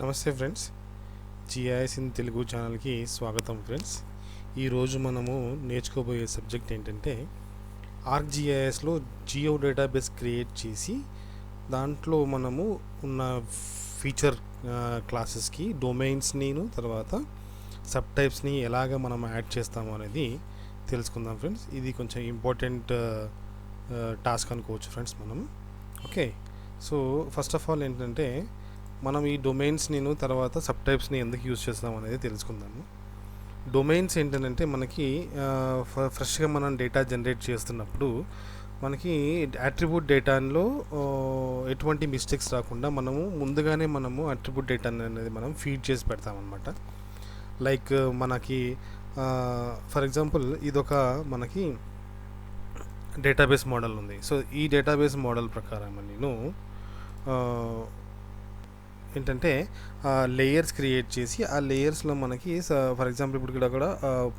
నమస్తే friends, GIS in Telugu ఛానల్కి స్వాగతం ఫ్రెండ్స్. ఈరోజు మనము నేర్చుకోబోయే సబ్జెక్ట్ ఏంటంటే ఆర్క్జిఐఎస్లో జియో డేటాబేస్ క్రియేట్ చేసి దాంట్లో మనము ఉన్న ఫీచర్ క్లాసెస్కి డొమైన్స్ని తర్వాత సబ్ టైప్స్ని ఎలాగ మనం యాడ్ చేస్తాము అనేది తెలుసుకుందాం ఫ్రెండ్స్. ఇది కొంచెం ఇంపార్టెంట్ టాస్క్ అనుకోవచ్చు ఫ్రెండ్స్ మనం. Okay, so first of all ఏంటంటే మనం ఈ డొమైన్స్ని తర్వాత సబ్ టైప్స్ని ఎందుకు యూజ్ చేస్తాం అనేది తెలుసుకుందాము. డొమైన్స్ ఏంటంటే మనకి ఫ్రెష్గా మనం డేటా జనరేట్ చేస్తున్నప్పుడు మనకి అట్రిబ్యూట్ డేటాలో ఎటువంటి మిస్టేక్స్ రాకుండా ముందుగానే అట్రిబ్యూట్ డేటా అనేది మనం ఫీడ్ చేసి పెడతామన్నమాట. లైక్ మనకి ఫర్ ఎగ్జాంపుల్ ఇదొక మనకి డేటాబేస్ మోడల్ ఉంది. సో ఈ డేటాబేస్ మోడల్ ప్రకారం నేను ఏంటంటే లేయర్స్ క్రియేట్ చేసి ఆ లేయర్స్లో మనకి ఫర్ ఎగ్జాంపుల్ ఇప్పుడు ఇక్కడ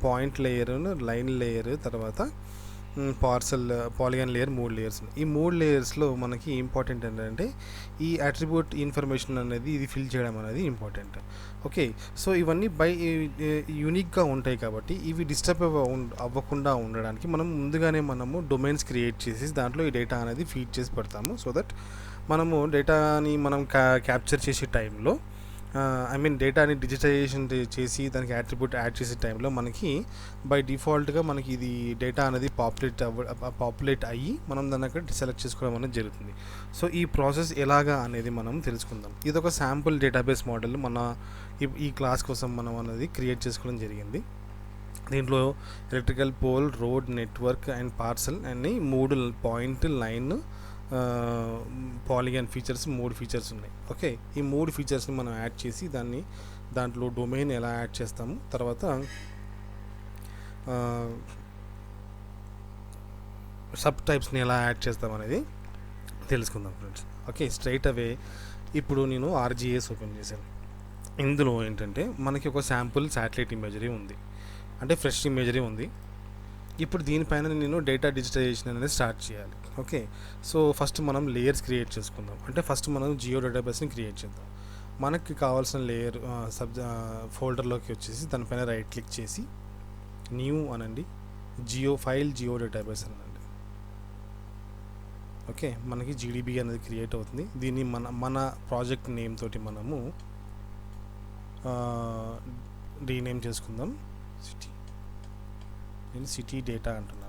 పాయింట్ లేయర్, లైన్ లేయర్, తర్వాత పాలిగాన్ లేయర్, 3 లేయర్స్. ఈ 3 లేయర్స్లో మనకి ఇంపార్టెంట్ ఏంటంటే ఈ అట్రిబ్యూట్ ఇన్ఫర్మేషన్ అనేది ఇది ఫిల్ చేయడం అనేది ఇంపార్టెంట్. ఓకే, సో ఇవన్నీ యూనిక్గా ఉంటాయి కాబట్టి ఇవి డిస్టర్బ్ అవ్వకుండా ఉండడానికి ముందుగానే డొమైన్స్ క్రియేట్ చేసి దాంట్లో ఈ డేటా అనేది ఫీడ్ చేసి పెడతాము. సో దట్ డేటాని క్యాప్చర్ చేసే టైంలో డేటాని డిజిటైజేషన్ చేసి దానికి అట్రిబ్యూట్ యాడ్ చేసే టైంలో మనకి బై డిఫాల్ట్గా మనకి ఇది డేటా అనేది పాపులేట్ అయ్యి మనం దాన్ని అక్కడ సెలెక్ట్ చేసుకోవడం అనేది జరుగుతుంది. సో ఈ ప్రాసెస్ ఎలాగా అనేది మనం తెలుసుకుందాం. ఇది ఒక శాంపుల్ డేటాబేస్ మోడల్ ఈ క్లాస్ కోసం మనం అనేది క్రియేట్ చేసుకోవడం జరిగింది. దీంట్లో electrical pole, road, network and parcel అన్ని 3 point, line, polygon features 3 features ఉన్నాయి. ఓకే, ఈ 3 ఫీచర్స్ని మనం యాడ్ చేసి దాంట్లో డొమైన్ ఎలా యాడ్ చేస్తాము, తర్వాత సబ్ టైప్స్ని ఎలా యాడ్ చేస్తాం అనేది తెలుసుకుందాం ఫ్రెండ్స్. ఓకే, స్ట్రైట్ అవే ఇప్పుడు నేను ఆర్జిఎస్ ఓపెన్ చేశాను. ఇందులో ఏంటంటే మనకి ఒక శాంపుల్ శాటిలైట్ ఇమేజరీ ఉంది, అంటే ఫ్రెష్ ఇమేజరీ ఉంది. ఇప్పుడు దీనిపైన నేను డేటా డిజిటైజేషన్ అనేది స్టార్ట్ చేయాలి. ఓకే, సో ఫస్ట్ మనం లేయర్స్ క్రియేట్ చేసుకుందాం. అంటే ఫస్ట్ మనం జియో డేటాబేస్ని క్రియేట్ చేద్దాం. మనకి కావాల్సిన లేయర్ ఫోల్డర్లోకి వచ్చేసి దానిపైన రైట్ క్లిక్ చేసి న్యూ అనండి, జియో డేటాబేస్ అనండి. ఓకే, మనకి జీడీబీ అనేది క్రియేట్ అవుతుంది. దీన్ని మన ప్రాజెక్ట్ నేమ్ తోటి మనము రీనేమ్ చేసుకుందాం. నేను సిటీ డేటా అంటున్నాను.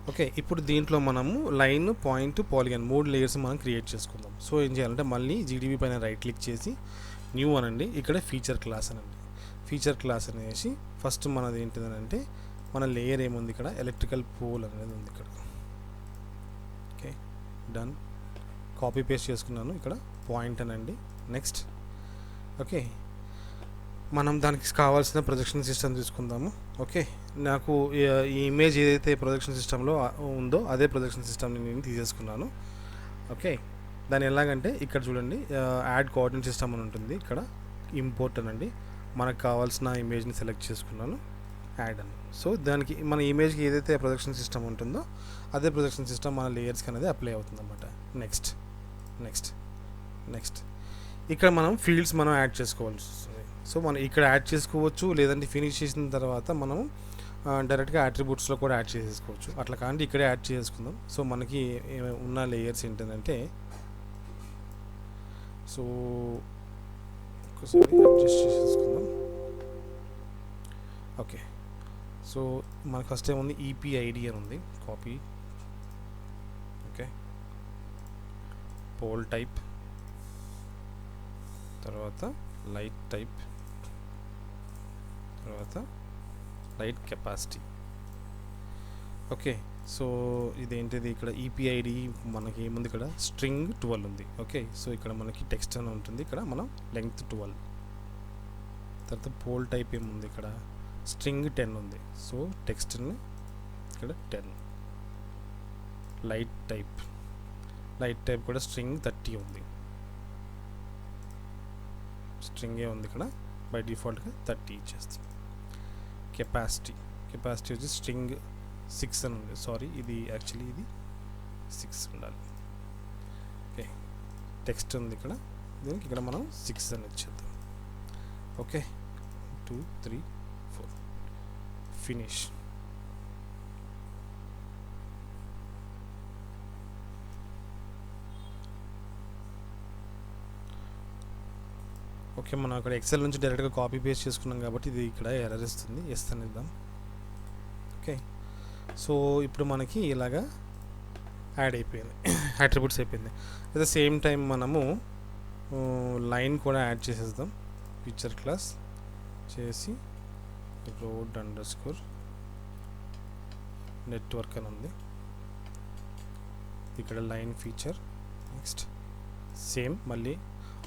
ఓకే, ఇప్పుడు దీంట్లో మనము లైన్, పాయింట్, పాలిగాన్ 3 లేయర్స్ మనం క్రియేట్ చేసుకుందాం. సో ఏం చేయాలంటే మళ్ళీ జీడీబీ పైన రైట్ క్లిక్ చేసి న్యూ అనండి, ఇక్కడ ఫీచర్ క్లాస్ అనండి. ఫీచర్ క్లాస్ అనేసి ఫస్ట్ మనది ఏంటిదనంటే మన లేయర్ ఏముంది, ఇక్కడ ఎలక్ట్రికల్ పోల్ అనేది ఉంది ఇక్కడ. Okay, done. కాపీ పేస్ట్ చేసుకున్నాను. ఇక్కడ పాయింట్ అనండి, నెక్స్ట్. ఓకే, మనం దానికి కావాల్సిన ప్రొజెక్షన్ సిస్టమ్ తీసుకుందాము. ఓకే, నాకు ఈ ఇమేజ్ ఏదైతే ప్రొజెక్షన్ సిస్టంలో ఉందో అదే ప్రొజెక్షన్ సిస్టమ్ని నేను తీసేసుకున్నాను. ఓకే, దాన్ని ఎలాగంటే ఇక్కడ చూడండి, యాడ్ కోఆర్డినేట్ సిస్టమ్ అని ఉంటుంది. ఇక్కడ ఇంపోర్ట్ అనండి, మనకు కావాల్సిన ఇమేజ్ని సెలెక్ట్ చేసుకున్నాను, యాడ్ అని. సో దానికి మన ఇమేజ్కి ఏదైతే ప్రొజెక్షన్ సిస్టమ్ ఉంటుందో అదే ప్రొజెక్షన్ సిస్టమ్ మన లేయర్స్కి అనేది అప్లై అవుతుంది అన్నమాట. Next next next. ఇక్కడ మనం ఫీల్డ్స్ యాడ్ చేసుకోవాల్సి వస్తుంది. సో మనం ఇక్కడ యాడ్ చేసుకోవచ్చు, లేదంటే ఫినిష్ చేసిన తర్వాత మనం డైరెక్ట్గా అట్రిబ్యూట్స్లో కూడా యాడ్ చేసేసుకోవచ్చు. అట్లా కానీ ఇక్కడే యాడ్ చేసుకుందాం. సో మనకి ఉన్న లేయర్స్ ఏంటంటే, సో ఒకసారి అడ్జస్ట్ చేసేసుకుందాం. ఓకే, సో మనకు ఫస్ట్ ఏముంది, ఈపీఐడి అని ఉంది, కాపీ. ఓకే, పోల్ టైప్, తర్వాత లైట్ టైప్, తర్వాత లైట్ కెపాసిటీ. ఓకే, సో ఇదేంటిది, ఇక్కడ ఈపీఐడి మనకి ఏముంది, ఇక్కడ స్ట్రింగ్ 12 ఉంది. ఓకే, సో ఇక్కడ మనకి టెక్స్ట్ అని ఉంటుంది, ఇక్కడ మనం లెంగ్త్ 12. తర్వాత పోల్ టైప్ ఏముంది, ఇక్కడ స్ట్రింగ్ 10 ఉంది. సో టెక్స్ట్ని ఇక్కడ 10. లైట్ టైప్ కూడా స్ట్రింగ్ 30 ఉంది. స్ట్రింగే ఉంది ఇక్కడ, బై డిఫాల్ట్గా 30 ఇచ్చేస్తాం. కెపాసిటీ వచ్చి స్ట్రింగ్ 6 అని ఉంది. సారీ, ఇది యాక్చువల్లీ ఇది 6 ఉండాలి. ఓకే, టెక్స్ట్ ఉంది ఇక్కడ, దీనికి ఇక్కడ మనం 6 అని ఇచ్చేద్దాం. Okay, 2 3 4 finish. ఓకే, మనం అక్కడ ఎక్సెల్ నుంచి డైరెక్ట్గా కాపీ పేస్ట్ చేసుకున్నాం కాబట్టి ఇది ఇక్కడ ఎర్రర్ ఇస్తుంది. ఎస్ అని ఇద్దాం. ఓకే, సో ఇప్పుడు మనకి ఇలాగా యాడ్ అయిపోయింది, అట్రిబ్యూట్స్ అయిపోయింది. అట్ ద సేమ్ టైం మనము లైన్ కూడా యాడ్ చేసేద్దాం. ఫీచర్ క్లాస్ చేసి రోడ్ అండర్స్కోర్ నెట్వర్క్ అని ఉంది, ఇక్కడ లైన్ ఫీచర్. నెక్స్ట్ సేమ్ మళ్ళీ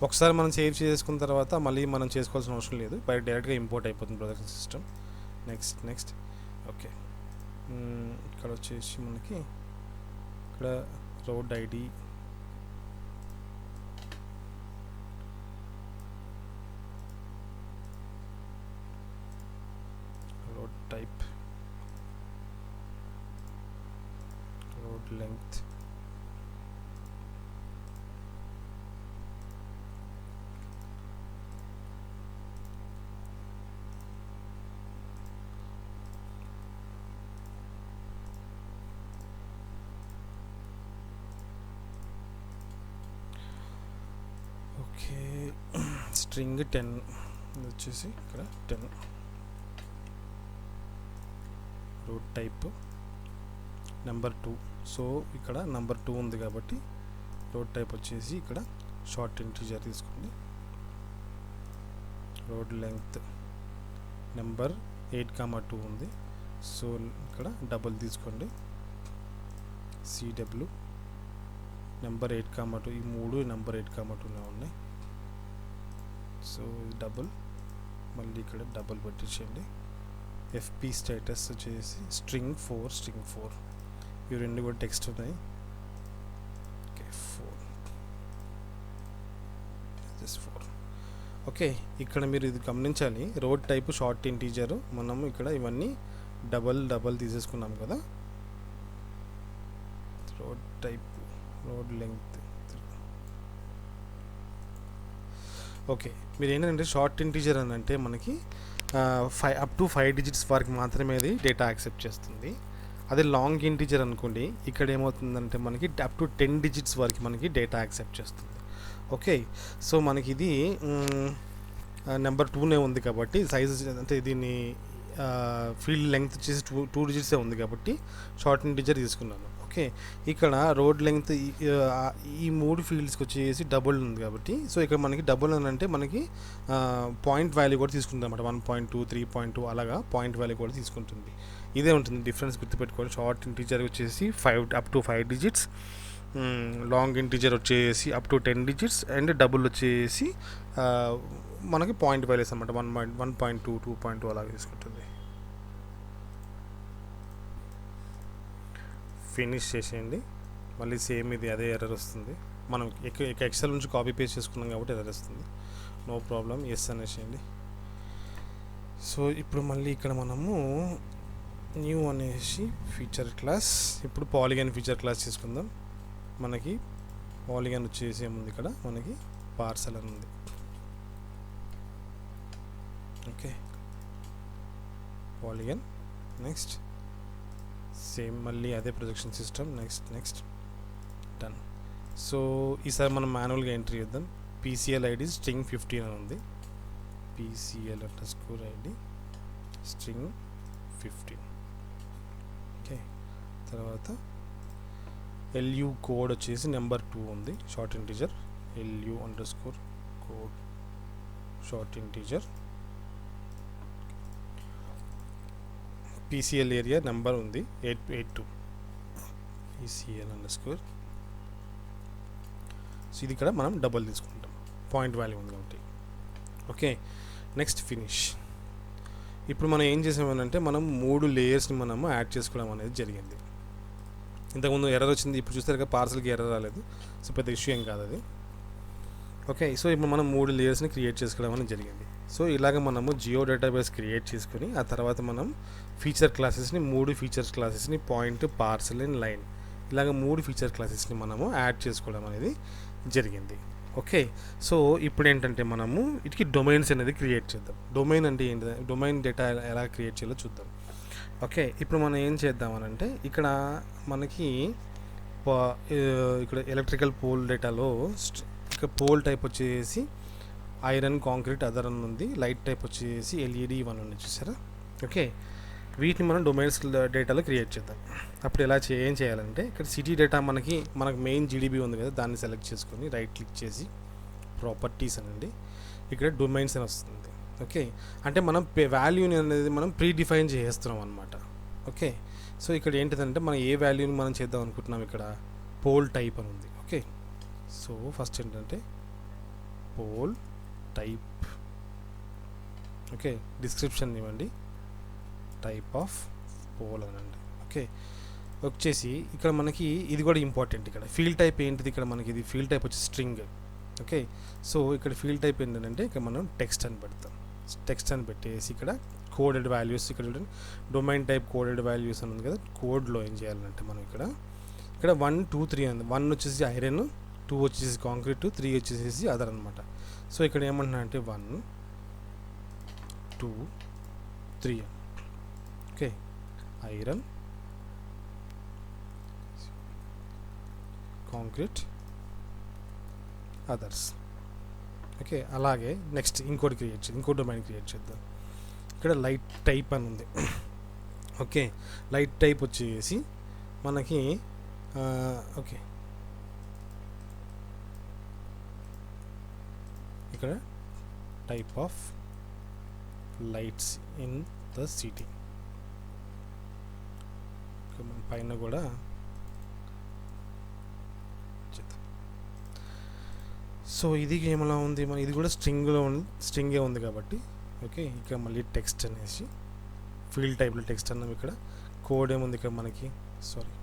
ఒకసారి మనం సేవ్ చేసుకున్న తర్వాత మళ్ళీ మనం చేసుకోవాల్సిన అవసరం లేదు, బయట డైరెక్ట్గా ఇంపోర్ట్ అయిపోతుంది ప్రొడక్షన్ సిస్టమ్. నెక్స్ట్ ఓకే, ఇక్కడ వచ్చేసి మనకి ఇక్కడ road ID, road type, road length, okay string 10 వచ్చేసి ఇక్కడ 10, రోడ్ టైప్ నెంబర్ 2. సో ఇక్కడ నెంబర్ 2 ఉంది కాబట్టి రోడ్ టైప్ వచ్చేసి ఇక్కడ షార్ట్ ఇంటీజర్ తీసుకోండి. రోడ్ లెంగ్త్ నెంబర్ 8,2 ఉంది, సో ఇక్కడ డబుల్ తీసుకోండి. సిడబ్ల్యూ నెంబర్ 8,2, ఈ 3 నెంబర్ 8,2 ఉన్నాయి. సో డబుల్, మళ్ళీ ఇక్కడ డబుల్ పెట్టించండి. ఎఫ్పి స్టేటస్ వచ్చేసి స్ట్రింగ్ 4, ఇవి రెండు కూడా టెక్స్ట్ ఉన్నాయి. ఓకే 4. ఓకే, ఇక్కడ మీరు ఇది గమనించాలి, రోడ్ టైప్ షార్ట్ ఇంటీజర్, మనము ఇక్కడ ఇవన్నీ డబల్ తీసేసుకున్నాం కదా. Road type, road length. Okay, మీరు ఏంటంటే షార్ట్ ఇంటీజర్ అని అంటే మనకి అప్ టు 5 డిజిట్స్ వరకు మాత్రమే అది డేటా యాక్సెప్ట్ చేస్తుంది. అదే లాంగ్ ఇంటీజర్ అనుకోండి, ఇక్కడ ఏమవుతుందంటే మనకి అప్ టు 10 డిజిట్స్ వరకు మనకి డేటా యాక్సెప్ట్ చేస్తుంది. ఓకే, సో మనకి ఇది నెంబర్ 2నే ఉంది కాబట్టి సైజ్ అంటే దీన్ని ఫీల్డ్ లెంగ్త్ వచ్చేసి 2 డిజిట్సే ఉంది కాబట్టి షార్ట్ ఇంటీజర్ తీసుకున్నాను. ఓకే, ఇక్కడ రోడ్ లెంగ్త్ ఈ 3 ఫీల్డ్స్కి వచ్చేసి డబుల్ ఉంది కాబట్టి, సో ఇక్కడ మనకి డబుల్ అని అంటే మనకి పాయింట్ వాల్యూ కూడా తీసుకుంటుంది అనమాట. 1.2, 3.2 అలాగా పాయింట్ వాల్యూ కూడా తీసుకుంటుంది. ఇదే ఉంటుంది డిఫరెన్స్, గుర్తుపెట్టుకోవాలి. షార్ట్ ఇంటీజర్ వచ్చేసి up to 5 digits, long integer వచ్చేసి up to 10 digits, and double వచ్చేసి మనకి పాయింట్ వాల్యూస్ అనమాట. 1.2, 2.2 అలాగే తీసుకుంటుంది. ఫినిష్ చేసేయండి. మళ్ళీ సేమ్ ఇది అదే ఎర్రర్ వస్తుంది. మనం ఎక్సెల్ నుంచి కాపీ పేస్ట్ చేసుకున్నాం కాబట్టి ఎర్రర్ వస్తుంది. నో ప్రాబ్లం, ఎస్ అనేసేయండి. సో ఇప్పుడు మళ్ళీ ఇక్కడ మనము న్యూ అనేసి ఫీచర్ క్లాస్, ఇప్పుడు పాలిగాన్ ఫీచర్ క్లాస్ తీసుకుందాం. మనకి పాలిగాన్ వచ్చేసి ఏముంది ఇక్కడ, మనకి పార్సల్ అని ఉంది. Okay, polygon. నెక్స్ట్ సేమ్ మళ్ళీ అదే projection system. Next done. So ఈసారి మనం మాన్యువల్గా ఎంట్రీ చేద్దాం. పీసీఎల్ ఐడి స్ట్రింగ్ 15 అని ఉంది. PCL _ID string 15. ఓకే, తర్వాత LU కోడ్ వచ్చేసి నెంబర్ 2 ఉంది, షార్ట్ ఇంటీజర్. LU_కోడ్ short integer. PCL area number ఉంది 882. PCL_. సో ఇది ఇక్కడ మనం డబుల్ తీసుకుంటాం, పాయింట్ వాల్యూ ఉంది కాబట్టి. Okay, next finish. ఇప్పుడు మనం ఏం చేసామనంటే మనం 3 లేయర్స్ని మనము యాడ్ చేసుకోవడం అనేది జరిగింది. ఇంతకుముందు ఎర్రర్ వచ్చింది, ఇప్పుడు చూస్తే కదా పార్సల్కి ఎర్రర్ రాలేదు. సో పెద్ద ఇష్యూ ఏం కాదు అది. ఓకే, సో ఇప్పుడు మనం 3 లేయర్స్ని క్రియేట్ చేసుకోవడం అనేది జరిగింది. సో ఇలాగ మనము జియో డేటాబేస్ క్రియేట్ చేసుకుని ఆ తర్వాత మనం ఫీచర్ క్లాసెస్ని 3 ఫీచర్స్ క్లాసెస్ని పాయింట్, పార్సల్ అండ్ లైన్ ఇలాగ 3 ఫీచర్ క్లాసెస్ని మనము యాడ్ చేసుకోవడం అనేది జరిగింది. ఓకే. సో ఇప్పుడు ఏంటంటే మనము వీటికి డొమైన్స్ అనేది క్రియేట్ చేద్దాం. డొమైన్ అంటే ఏంటి, డొమైన్ డేటా ఎలా క్రియేట్ చేయాలో చూద్దాం. ఓకే, ఇప్పుడు మనం ఏం చేద్దామనంటే ఇక్కడ మనకి ఇక్కడ ఎలక్ట్రికల్ పోల్ డేటాలో ఇక్కడ పోల్ టైప్ వచ్చేసి ఐరన్, కాంక్రీట్, అదర్ అని ఉంది. లైట్ టైప్ వచ్చేసి ఎల్ఈడి ఇవన్నీ ఉన్నాయి చూసారా. ఓకే, వీటిని మనం డొమైన్స్ డేటాలో క్రియేట్ చేద్దాం. అప్పుడు ఏం చేయాలంటే ఇక్కడ సిటీ డేటా మనకు మెయిన్ జీడీబీ ఉంది కదా, దాన్ని సెలెక్ట్ చేసుకొని రైట్ క్లిక్ చేసి ప్రాపర్టీస్ అనండి, ఇక్కడ డొమైన్స్ అని వస్తుంది. ఓకే, అంటే మనం వాల్యూని అనేది మనం ప్రీ డిఫైన్ చేస్తున్నాం అనమాట. ఓకే, సో ఇక్కడ ఏంటిదంటే మనం ఏ వాల్యూని మనం చేద్దాం అనుకుంటున్నాం, ఇక్కడ పోల్ టైప్ అని ఉంది. ఓకే, సో ఫస్ట్ ఏంటంటే పోల్ టైప్. ఓకే, డిస్క్రిప్షన్ ఇవ్వండి, టైప్ ఆఫ్ పోల్ అనండి. ఓకే, వచ్చేసి ఇక్కడ మనకి ఇది కూడా ఇంపార్టెంట్. ఇక్కడ ఫీల్డ్ టైప్ ఏంటిది, ఇక్కడ మనకి ఇది ఫీల్డ్ టైప్ వచ్చి స్ట్రింగ్. ఓకే, సో ఇక్కడ ఫీల్డ్ టైప్ ఏంటంటే ఇక్కడ మనం టెక్స్ట్ అని పెడతాం. టెక్స్ట్ అని పెట్టేసి ఇక్కడ కోడెడ్ వాల్యూస్, ఇక్కడ డొమైన్ టైప్ కోడెడ్ వాల్యూస్ అని ఉంది కదా, కోడ్లో ఏం చేయాలంటే మనం ఇక్కడ 1 2 3 అంది. 1 వచ్చేసి ఐరన్, 2 వచ్చేసి కాంక్రీట్, 3 వచ్చేసి అదర్ అనమాట. సో ఇక్కడ ఏమంటున్నా అంటే 1 2 3. Okay, iron, concrete, others. Okay, అలాగే నెక్స్ట్ ఇంకో డొమైన్ క్రియేట్ చేద్దాం. ఇక్కడ లైట్ టైప్ అని ఉంది. ఓకే, లైట్ టైప్ వచ్చేసి మనకి ఓకే ఇక్కడ type of lights in the city. పైన కూడా సో ఇది ఏమలా ఉంది, మన ఇది కూడా స్ట్రింగే ఉంది కాబట్టి. ఓకే, ఇక్కడ మళ్ళీ టెక్స్ట్ అనేసి ఫీల్డ్ టైప్లో టెక్స్ట్ అన్నాం. ఇక్కడ కోడ్ ఏముంది ఇక్కడ మనకి, సారీ.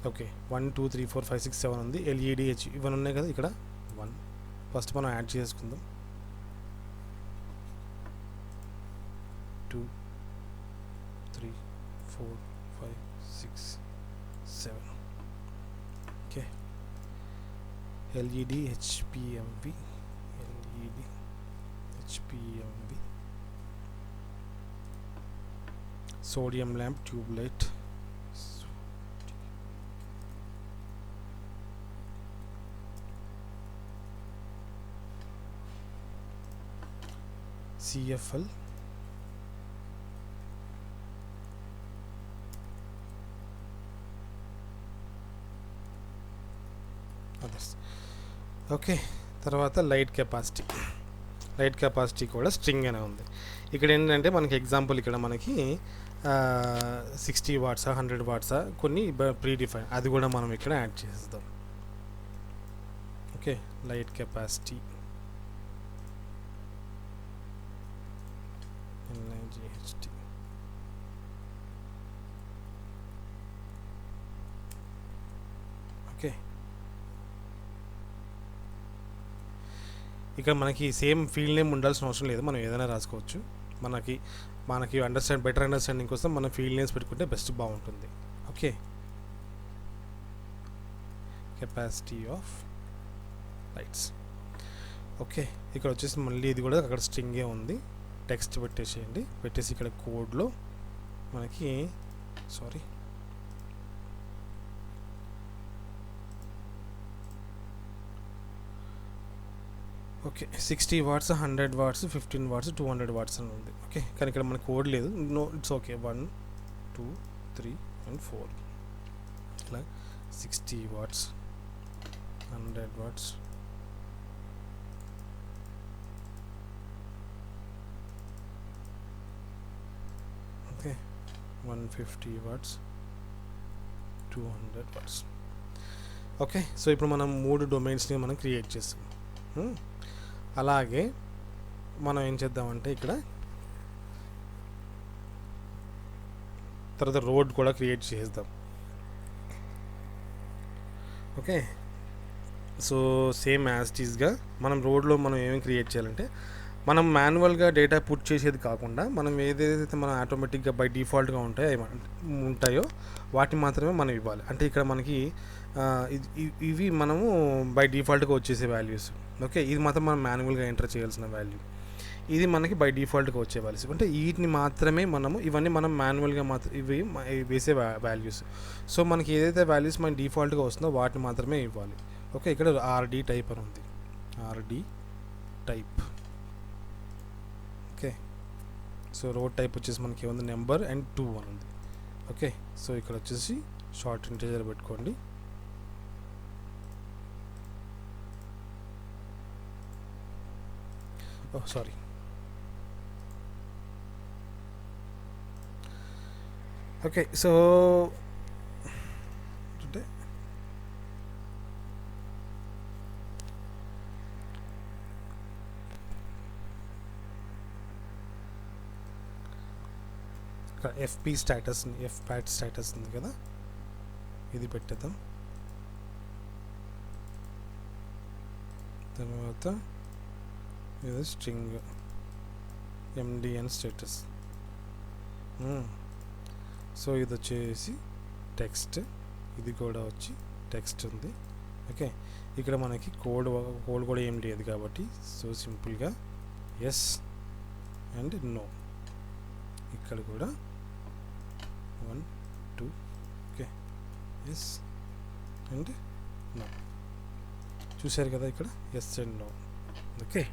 ఓకే, 1 2 3 4 5 6 7 ఉంది. ఎల్ఈడి హెచ్ ఇవన్నీ ఉన్నాయి కదా. ఇక్కడ 1 ఫస్ట్ మనం యాడ్ చేసుకుందాం. 2 3 4 5 6 7. Okay, LED HPMV, LED HPMV, sodium lamp, tube light, CFL, others. Okay, తర్వాత లైట్ కెపాసిటీ కూడా స్ట్రింగ్ అనే ఉంది. ఇక్కడ ఏంటంటే మనకి ఎగ్జాంపుల్ ఇక్కడ మనకి 60 వాట్సా 100 వాట్సా కొన్ని ప్రీ డిఫైన్, అది కూడా మనం ఇక్కడ యాడ్ చేద్దాం. Okay, light capacity LIGHT. Okay, ఇక్కడ మనకి సేమ్ ఫీల్డ్ నేమ్ ఉండాల్సిన అవసరం లేదు, మనం ఏదైనా రాసుకోవచ్చు. మనకి బెటర్ అండర్స్టాండింగ్ కోసం మనం ఫీల్డ్ నేమ్స్ పెట్టుకుంటే బెస్ట్ బాగుంటుంది. Okay, capacity of lights. Okay, ఇక్కడ వచ్చేసి మళ్ళీ ఇది కూడా అక్కడ స్ట్రింగే ఉంది. టెక్స్ట్ పెట్టేసేయండి, పెట్టేసి ఇక్కడ కోడ్లో మనకి sorry okay 60 watts 100 watts 15 watts 200 watts అని ఉంది. ఓకే, కానీ ఇక్కడ మనకి కోడ్ లేదు. No, it's okay. 1 2 3 and 4 ఇట్లా 60 watts 100 watts okay 150 watts 200 watts. Okay, so ఇప్పుడు మనం 3 డొమైన్స్ని మనం క్రియేట్ చేస్తాం. అలాగే మనం ఏం చేద్దామంటే ఇక్కడ తర్వాత రోడ్ కూడా క్రియేట్ చేద్దాం. Okay, so same as it ఈస్గా మనం రోడ్లో మనం ఏమేమి క్రియేట్ చేయాలంటే మనం మాన్యువల్గా డేటా పుట్ చేసేది కాకుండా మనం ఏదైతే మనం ఆటోమేటిక్గా బై డిఫాల్ట్గా ఉంటాయో వాటిని మాత్రమే మనం ఇవ్వాలి. అంటే ఇక్కడ మనకి ఇవి మనము బై డిఫాల్ట్గా వచ్చేసే వాల్యూస్. ఓకే, ఇది మాత్రం మనం మాన్యువల్గా ఎంటర్ చేయాల్సిన వాల్యూ. ఇది మనకి బై డిఫాల్ట్గా వచ్చే వాల్యూస్. అంటే వీటిని మాత్రమే మనము, ఇవన్నీ మనం మాన్యువల్గా ఇవి వేసే వాల్యూస్. సో మనకి ఏదైతే వాల్యూస్ మన డిఫాల్ట్గా వస్తుందో వాటిని మాత్రమే ఇవ్వాలి. ఓకే, ఇక్కడ ఆర్డి టైప్ అని ఉంది, ఆర్డి టైప్. ఓకే, సో రో టైప్ వచ్చేసి మనకి ఏముంది, నెంబర్ అండ్ 2 అని ఉంది. ఓకే, సో ఇక్కడ వచ్చేసి షార్ట్ ఇంటిజర్ పెట్టుకోండి. Sorry, okay. So FP status, ఎఫ్పాట్ స్టేటస్ ఉంది కదా, ఇది పెట్టేద్దాం. తర్వాత ఇది స్ట్రింగ్ ఎండిఎన్ స్టేటస్. సో ఇది వచ్చేసి టెక్స్ట్, ఇది కూడా వచ్చి టెక్స్ట్ ఉంది. ఓకే, ఇక్కడ మనకి కోడ్ కూడా ఏం లేదు కాబట్టి సో సింపుల్గా ఎస్ అండ్ నో. ఇక్కడ కూడా 1 2 ఓకే, ఎస్ అండ్ నో. చూశారు కదా ఇక్కడ yes and no. Okay,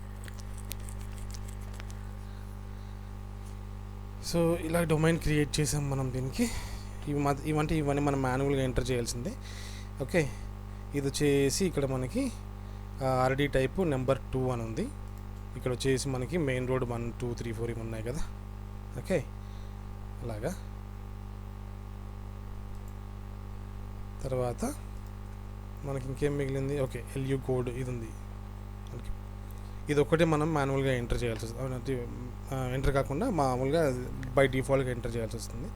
so ఇలా డొమైన్ క్రియేట్ చేసాం మనం దీనికి. ఇవన్నీ మనం మాన్యువల్గా ఎంటర్ చేయాల్సిందే. ఓకే, ఇది వచ్చేసి ఇక్కడ మనకి ఆర్డీ టైపు నెంబర్ 2 అని ఉంది. ఇక్కడ వచ్చేసి మనకి మెయిన్ రోడ్ 1 2 3 4 ఇవి ఉన్నాయి కదా. ఓకే, అలాగా. తర్వాత మనకి ఇంకేం మిగిలింది, ఓకే ఎల్యూ కోడ్ ఇది ఉంది మనకి. ఇది ఒక్కటే మనం మాన్యువల్గా ఎంటర్ చేయాల్సి వస్తుంది, ఎంటర్ కాకుండా మామూలుగా బై డిఫాల్ట్గా ఎంటర్ చేయాల్సి వస్తుంది.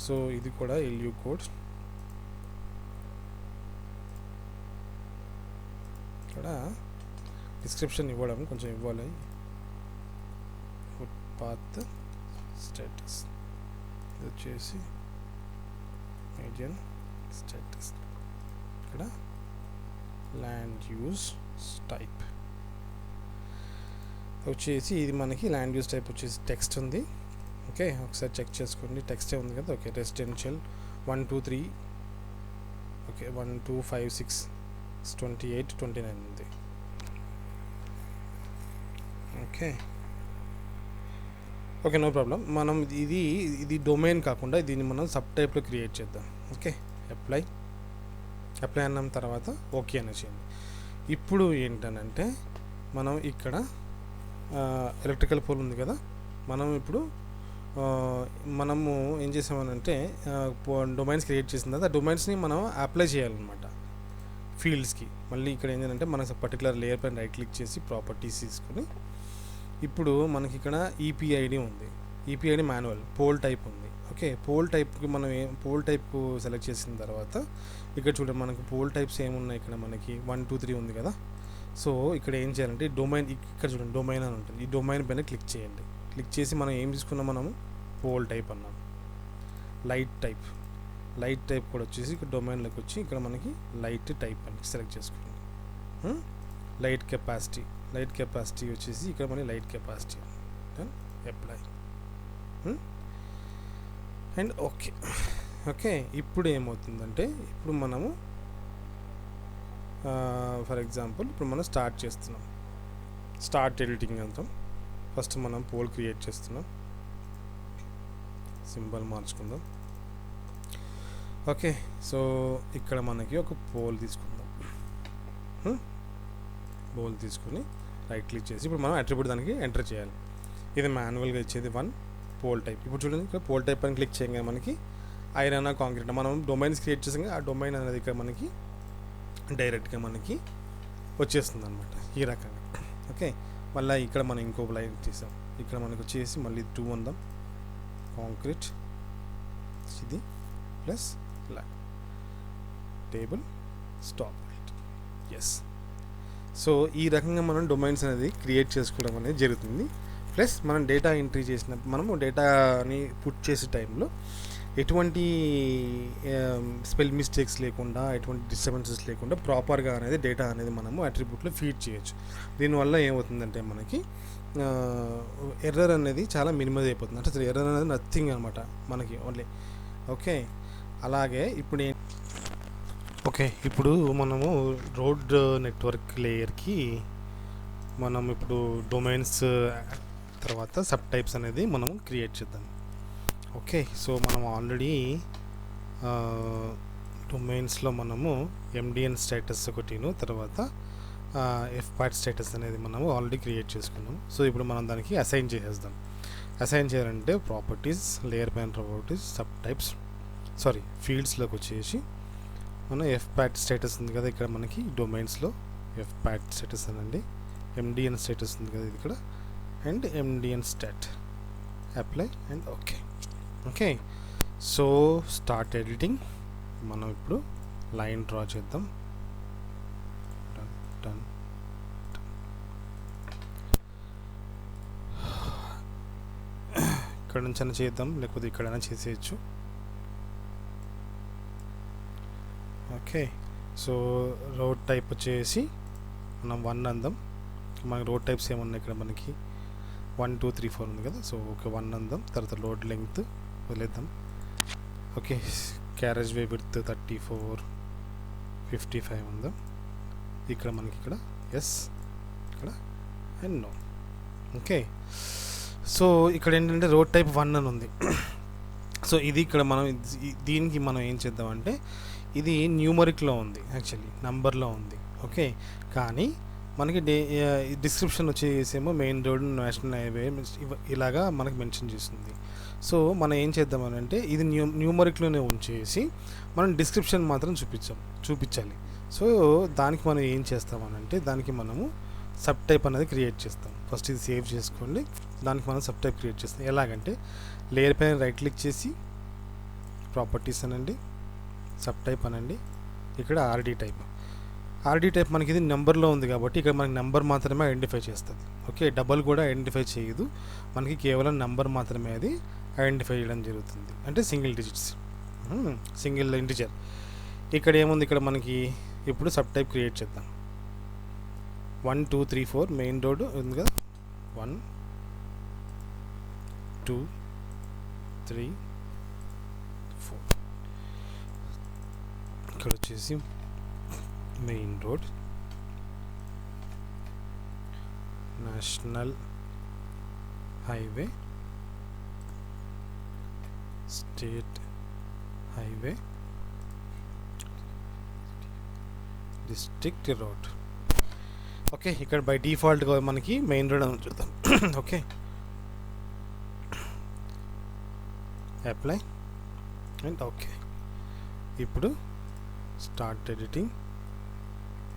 సో ఇది కూడా ఎల్యూ కోడ్. ఇక్కడ డిస్క్రిప్షన్ ఇవ్వడం కొంచెం ఇవ్వాలి. ఫుట్పాత్ స్టేటస్, ఇది వచ్చేసి మీడియన్ స్టేటస్. ఇక్కడ ల్యాండ్ యూజ్ టైప్ వచ్చేసి ఇది మనకి ల్యాండ్ యూజ్ టైప్ వచ్చేసి టెక్స్ట్ ఉంది. ఓకే, ఒకసారి చెక్ చేసుకోండి, టెక్స్టే ఉంది కదా. ఓకే, రెసిడెన్షియల్ 1 2 3 ఓకే 1 2 5 6 28 29 ఉంది. Okay okay, no problem. మనం ఇది డొమైన్ కాకుండా దీన్ని మనం సబ్ టైప్లో క్రియేట్ చేద్దాం. ఓకే, అప్లై అన్న తర్వాత ఓకే అని చేయండి. ఇప్పుడు ఏంటనంటే మనం ఇక్కడ ఎలక్ట్రికల్ పోల్ ఉంది కదా, మనం ఇప్పుడు మనము ఏం చేసామనంటే డొమైన్స్ క్రియేట్ చేసిన తర్వాత ఆ డొమైన్స్ని మనం అప్లై చేయాలన్నమాట ఫీల్డ్స్కి. మళ్ళీ ఇక్కడ ఏంటంటే మన పర్టికులర్ లేయర్ పైన రైట్ క్లిక్ చేసి ప్రాపర్టీస్ తీసుకొని ఇప్పుడు మనకి ఇక్కడ ఈపీఐడి ఉంది, ఈపీఐడి మాన్యువల్ పోల్ టైప్ ఉంది. ఓకే, పోల్ టైప్కి మనం పోల్ టైప్ సెలెక్ట్ చేసిన తర్వాత ఇక్కడ చూడండి మనకు పోల్ టైప్స్ ఏమున్నాయి. ఇక్కడ మనకి 1 2 3 ఉంది కదా. సో ఇక్కడ ఏం చేయాలంటే డొమైన్, ఇక్కడ చూడండి డొమైన్ అని ఉంటుంది, ఈ డొమైన్ పైన క్లిక్ చేయండి. క్లిక్ చేసి మనం ఏం తీసుకున్నాం, మనము పోల్ టైప్ అన్నాం. లైట్ టైప్ కూడా వచ్చేసి ఇక్కడ డొమైన్లోకి వచ్చి ఇక్కడ మనకి లైట్ టైప్ అని సెలెక్ట్ చేసుకోండి. లైట్ కెపాసిటీ వచ్చేసి ఇక్కడ మనకి light capacity apply and okay. Okay, ఇప్పుడు ఏమవుతుందంటే ఇప్పుడు మనము ఫర్ ఎగ్జాంపుల్ ఇప్పుడు మనం స్టార్ట్ చేస్తున్నాం, స్టార్ట్ ఎడిటింగ్ అంటాం. ఫస్ట్ మనం పోల్ క్రియేట్ చేస్తున్నాం, సింబల్ మార్చుకుందాం. ఓకే, సో ఇక్కడ మనకి ఒక పోల్ తీసుకుందాం. పోల్ తీసుకుని రైట్ క్లిక్ చేసి ఇప్పుడు మనం అట్రిబ్యూట్ దానికి ఎంటర్ చేయాలి. ఇది మాన్యువల్గా ఇచ్చేది 1 పోల్ టైప్. ఇప్పుడు చూడండి ఇక్కడ పోల్ టైప్ అని క్లిక్ చేయగానే మనకి ఐరన్ కాంక్రీట్ మనం డొమైన్స్ క్రియేట్ చేసాం, ఆ డొమైన్ అనేది ఇక్కడ మనకి డైరెక్ట్గా మనకి వచ్చేస్తుంది అనమాట ఈ రకంగా. ఓకే, మళ్ళీ ఇక్కడ మనం ఇంకో లైన్ చేసాం, ఇక్కడ మనకు వచ్చేసి మళ్ళీ 2 ఉందాం, కాంక్రీట్ ఇది plus line table stop right. Yes, so ఈ రకంగా మనం డొమైన్స్ అనేది క్రియేట్ చేసుకోవడం అనేది జరుగుతుంది. ప్లస్ మనం డేటా ఎంట్రీ చేసినప్పుడు మనము డేటాని పుట్ చేసే టైంలో ఎటువంటి స్పెల్ మిస్టేక్స్ లేకుండా, ఎటువంటి డిస్టర్బెన్సెస్ లేకుండా ప్రాపర్గా అనేది డేటా అనేది మనము అట్రిబ్యూట్లో ఫీడ్ చేయొచ్చు. దీనివల్ల ఏమవుతుందంటే మనకి ఎర్రర్ అనేది చాలా మినిమైజ్ అయిపోతుంది. అంటే అసలు ఎర్రర్ అనేది నథింగ్ అనమాట మనకి ఓన్లీ. ఓకే, అలాగే ఇప్పుడు మనము రోడ్ నెట్వర్క్ లేయర్కి మనం ఇప్పుడు డొమైన్స్ తర్వాత సబ్ టైప్స్ అనేది మనము క్రియేట్ చేద్దాం. ఓకే, సో మనం ఆల్రెడీ డొమైన్స్లో మనము ఎండిఎన్ స్టేటస్ ఒకటిను తర్వాత ఎఫ్పాట్ స్టేటస్ అనేది మనము ఆల్రెడీ క్రియేట్ చేసుకున్నాం. సో ఇప్పుడు మనం దానికి అసైన్ చేసేద్దాం. అసైన్ చేయాలంటే ప్రాపర్టీస్, లేయర్ పైన ప్రాపర్టీస్, సబ్ టైప్స్, ఫీల్డ్స్లోకి వచ్చేసి మన ఎఫ్పాట్ స్టేటస్ ఉంది కదా ఇక్కడ మనకి డొమైన్స్లో ఎఫ్పాట్ స్టేటస్ అనండి, ఎండిఎన్ స్టేటస్ ఉంది కదా ఇది ఇక్కడ, and ఎండిఎన్ start apply and okay. So start editing. మనం ఇప్పుడు లైన్ డ్రా చేద్దాం. డన్. ఇక్కడ నుంచి అయినా చేద్దాం, లేకపోతే ఇక్కడైనా చేసేయచ్చు. ఓకే, సో రోడ్ టైప్ వచ్చేసి మనం 1 అందాం. మనకి రోడ్ టైప్స్ ఏమన్నా ఇక్కడ మనకి 1 2 3 4 ఉంది కదా. సో ఓకే 1 అందాం. తర్వాత లోడ్ లెంగ్త్ వదిలేద్దాం. ఓకే, క్యారేజ్ వే విడ్త్ 34 55 ఉందాం. ఇక్కడ మనకి ఇక్కడ ఎస్, ఇక్కడ అండ్ నో. ఓకే, సో ఇక్కడ ఏంటంటే రోడ్ టైప్ 1 అని ఉంది. సో ఇది ఇక్కడ మనం దీనికి మనం ఏం చేద్దామంటే ఇది న్యూమరిక్లో ఉంది, యాక్చువల్లీ నంబర్లో ఉంది. ఓకే, కానీ మనకి డిస్క్రిప్షన్ వచ్చేసేమో మెయిన్ రోడ్, నేషనల్ హైవే ఇలాగా మనకి మెన్షన్ చేస్తుంది. సో మనం ఏం చేద్దామని అంటే ఇది న్యూమరిక్లోనే ఉంచేసి మనం డిస్క్రిప్షన్ మాత్రం చూపించాలి. సో దానికి మనం ఏం చేస్తామనంటే దానికి మనము సబ్ టైప్ అనేది క్రియేట్ చేస్తాం. ఫస్ట్ ఇది సేవ్ చేసుకోండి. దానికి మనం సబ్ టైప్ క్రియేట్ చేస్తాం. ఎలాగంటే లేయర్ పైన రైట్ క్లిక్ చేసి ప్రాపర్టీస్ అనండి, సబ్ టైప్ అనండి, ఇక్కడ ఆర్డీ టైప్ మనకి ఇది నెంబర్లో ఉంది కాబట్టి ఇక్కడ మనకి నెంబర్ మాత్రమే ఐడెంటిఫై చేస్తుంది. ఓకే, డబల్ కూడా ఐడెంటిఫై చేయదు, మనకి కేవలం నెంబర్ మాత్రమే అది ఐడెంటిఫై చేయడం జరుగుతుంది. అంటే సింగిల్ డిజిట్స్, సింగిల్ ఇంటిజర్. ఇక్కడ ఏముంది, ఇక్కడ మనకి ఇప్పుడు సబ్ టైప్ క్రియేట్ చేద్దాం. 1 2 3 4 మెయిన్ రోడ్ ఉంది కదా. 1 2 3 4 ఇక్కడ వచ్చేసి main road, national highway, state highway, district road. Okay, ఇక్కడ బై డిఫాల్ట్గా మనకి మెయిన్ రోడ్ అని చూద్దాం. Okay, apply and okay. ఇప్పుడు స్టార్ట్ ఎడిటింగ్.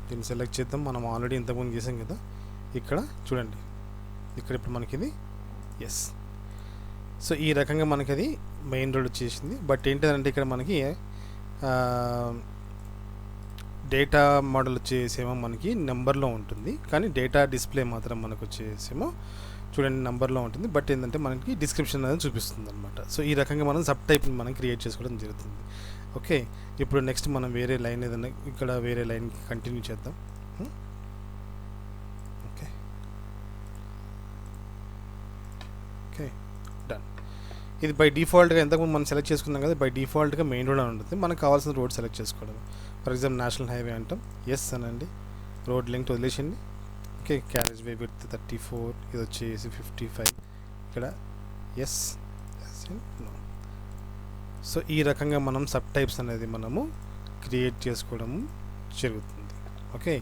దీన్ని సెలెక్ట్ చేద్దాం. మనం ఆల్రెడీ ఇంతకుముందు చేసాం కదా. ఇక్కడ చూడండి, ఇక్కడ ఇప్పుడు మనకి ఇది ఎస్. సో ఈ రకంగా మనకి అది మెయిన్ రోడ్ వచ్చేసింది. బట్ ఏంటంటే ఇక్కడ మనకి డేటా మోడల్ వచ్చేసేమో మనకి నెంబర్లో ఉంటుంది, కానీ డేటా డిస్ప్లే మాత్రం మనకు వచ్చేసేమో చూడండి నెంబర్లో ఉంటుంది. బట్ ఏంటంటే మనకి డిస్క్రిప్షన్ అనేది చూపిస్తుంది అనమాట. సో ఈ రకంగా మనం సబ్ టైప్ని మనం క్రియేట్ చేసుకోవడం జరుగుతుంది. ఓకే, ఇప్పుడు నెక్స్ట్ మనం వేరే లైన్ ఏదైనా ఇక్కడ వేరే లైన్కి కంటిన్యూ చేద్దాం. Okay okay done. ఇది బై డిఫాల్ట్గా ఎంతకుముందు మనం సెలెక్ట్ చేసుకున్నాం కదా, బై డిఫాల్ట్గా మెయిన్ రోడ్ అని ఉంటుంది. మనకు కావాల్సిన రోడ్ సెలెక్ట్ చేసుకోవడం. ఫర్ ఎగ్జాంపుల్ నేషనల్ హైవే అంటాం, ఎస్ అనండి, రోడ్ లెంగ్త్ వదిలేసండి. ఓకే, క్యారేజ్ వే విడ్త్ 34, ఇది వచ్చేసి 55, ఇక్కడ ఎస్ అండ్ నో. సో ఈ రకంగా మనం సబ్ టైప్స్ అనేది మనము క్రియేట్ చేసుకోవడం జరుగుతుంది. ఓకే,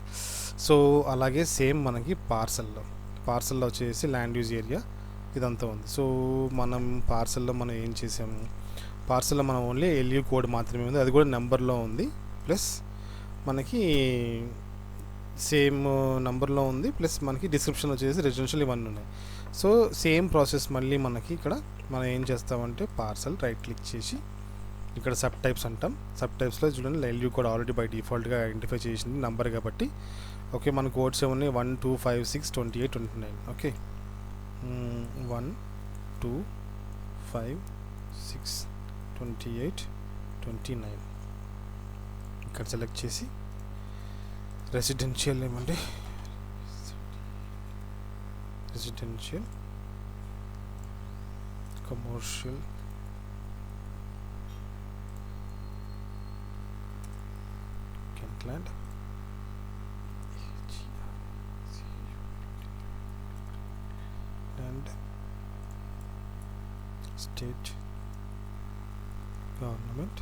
సో అలాగే సేమ్ మనకి పార్సల్లో వచ్చేసి ల్యాండ్ యూజ్ ఏరియా ఇదంతా ఉంది. సో మనం పార్సల్లో మనం ఏం చేసాము, పార్సల్లో మనం ఓన్లీ ఎల్యూ కోడ్ మాత్రమే ఉంది, అది కూడా నెంబర్లో ఉంది. ప్లస్ మనకి సేమ్ నెంబర్లో ఉంది, ప్లస్ మనకి డిస్క్రిప్షన్ వచ్చేసి రెసిడెన్షియల్ ఇవన్నీ ఉన్నాయి. సో సేమ్ ప్రాసెస్ మళ్ళీ మనకి ఇక్కడ మనం ఏం చేస్తామంటే పార్సల్ రైట్ క్లిక్ చేసి ఇక్కడ సబ్ టైప్స్ అంటాం. సబ్ టైప్స్లో చూడండి LU కోడ్ ఆల్రెడీ బై డిఫాల్ట్గా ఐడెంటిఫై చేసింది నంబర్ కాబట్టి. ఓకే, మన కోడ్స్ ఏమున్నాయి 1 2 5 6 28 29. ఓకే, 1 2 5 6 28 29 ఇక్కడ సెలెక్ట్ చేసి రెసిడెన్షియల్ ఏమంటే రెసిడెన్షియల్ కమర్షియల్ కెంట్లాండ్ and state government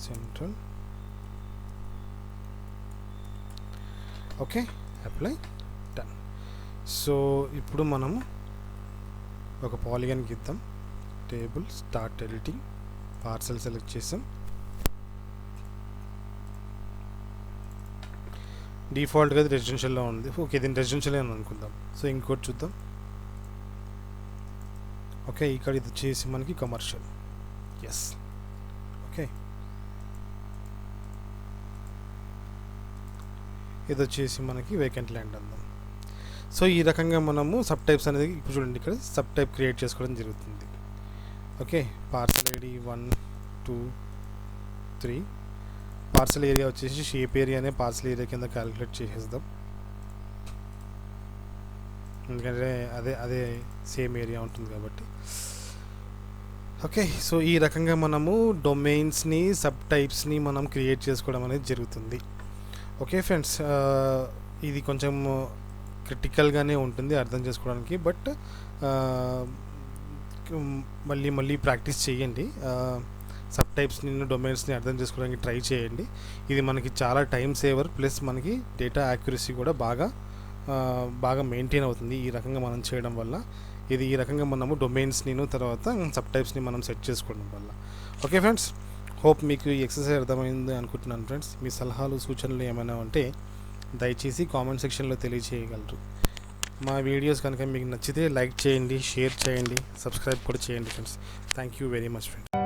central. Okay, apply, done. So ఇప్పుడు మనము ఒక పాలిగన్ గీద్దాం. Table start editing, parcel select చేసాం. డిఫాల్ట్గా అది రెసిడెన్షియల్లో ఉంది. ఓకే, దీన్ని రెసిడెన్షియల్ అని అనుకుందాం. సో ఇంకోటి చూద్దాం. ఓకే, ఇక్కడ ఇది వచ్చేసి మనకి కమర్షియల్. ఎస్, ఓకే, ఇది వచ్చేసి మనకి వేకెంట్ ల్యాండ్ అందాం. సో ఈ రకంగా మనము సబ్ టైప్స్ అనేది ఇప్పుడు చూడండి ఇక్కడ సబ్ టైప్ క్రియేట్ చేసుకోవడం జరుగుతుంది. Okay, parcel ID 1 2 3. Parcel area వచ్చేసి షేప్ ఏరియానే పార్సల్ ఏరియా కింద క్యాలిక్యులేట్ చేసేద్దాం, ఎందుకంటే అదే సేమ్ ఏరియా ఉంటుంది కాబట్టి. ఓకే, సో ఈ రకంగా మనము డొమైన్స్ని సబ్ టైప్స్ని మనం క్రియేట్ చేసుకోవడం అనేది జరుగుతుంది. ఓకే ఫ్రెండ్స్, ఇది కొంచెం క్రిటికల్గానే ఉంటుంది అర్థం చేసుకోవడానికి, బట్ మళ్ళీ ప్రాక్టీస్ చేయండి. సబ్ టైప్స్ని డొమైన్స్ని అర్థం చేసుకోవడానికి ట్రై చేయండి. ఇది మనకి చాలా టైం సేవర్, ప్లస్ మనకి డేటా యాక్యురసీ కూడా బాగా మెయింటైన్ అవుతుంది ఈ రకంగా మనం చేయడం వల్ల. ఇది ఈ రకంగా మనము డొమైన్స్ని తర్వాత సబ్ టైప్స్ని మనం సెట్ చేసుకోవడం వల్ల. ఓకే ఫ్రెండ్స్, హోప్ మీకు ఈ ఎక్సర్సైజ్ అర్థమైంది అనుకుంటున్నాను ఫ్రెండ్స్. మీ సలహాలు సూచనలు ఏమైనా ఉంటే దయచేసి కామెంట్ సెక్షన్లో తెలియచేయగలరు. మా వీడియోస్ కనుక మీకు నచ్చితే లైక్ చేయండి, షేర్ చేయండి, సబ్స్క్రైబ్ కూడా చేయండి friends. Thank you very much friends.